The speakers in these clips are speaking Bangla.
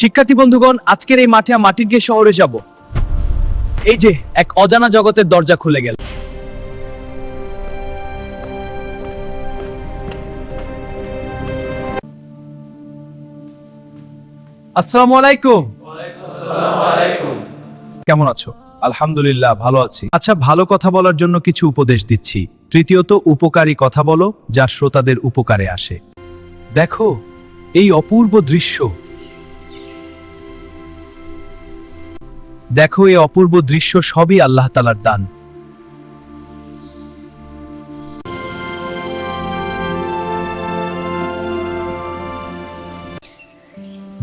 শিক্ষার্থী বন্ধুগণ, আজকের এই মাটির গিয়ে শহরে যাব। এই যে এক অজানা জগতের দরজা খুলে গেল। আসসালামু আলাইকুম। কেমন আছো? আলহামদুলিল্লাহ, ভালো আছি। আচ্ছা, ভালো কথা বলার জন্য কিছু উপদেশ দিচ্ছি। তৃতীয়ত, উপকারী কথা বলো যা শ্রোতাদের উপকারে আসে। দেখো এই অপূর্ব দৃশ্য, দেখো এই অপূর্ব দৃশ্য সবই আল্লাহ তাআলার দান।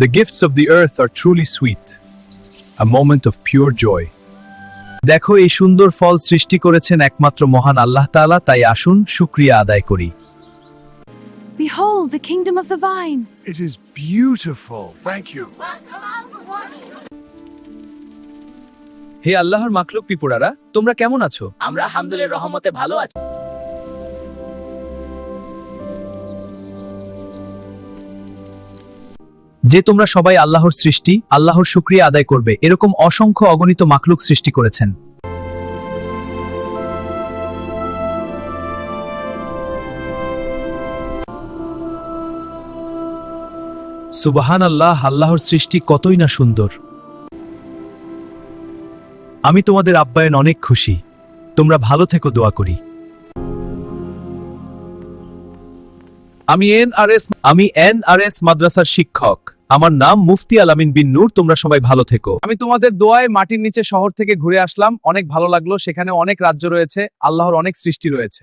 The gifts of the earth are truly sweet, a moment of pure joy. দেখো এই সুন্দর ফল সৃষ্টি করেছেন একমাত্র মহান আল্লাহ তাআলা, তাই আসুন শুকরিয়া আদায় করি। Behold the kingdom of the vine. It is beautiful. Thank you. হে আল্লাহর মাখলুক পিপুরারা, তোমরা কেমন আছো? আমরা আলহামদুলিল্লাহর রহমতে ভালো আছি। যে তোমরা সবাই আল্লাহর সৃষ্টি, আল্লাহর শুকরিয়া আদায় করবে, এরকম অসংখ্য অগণিত মাখলুক সৃষ্টি করেছেন। সুবহানাল্লাহ, আল্লাহর সৃষ্টি কতই না সুন্দর। আমি তোমাদের আপ্যায়ন অনেক খুশি। তোমরা ভালো থেকো, দোয়া করি। আমি এনআরএস মাদ্রাসার শিক্ষক। আমার নাম মুফতি আলামিন বিন নূর। তোমরা সবাই ভালো থেকো। আমি তোমাদের দোয়ায় মাটির নিচে শহর থেকে ঘুরে আসলাম, অনেক ভালো লাগলো। সেখানে অনেক রাজ্য রয়েছে, আল্লাহর অনেক সৃষ্টি রয়েছে।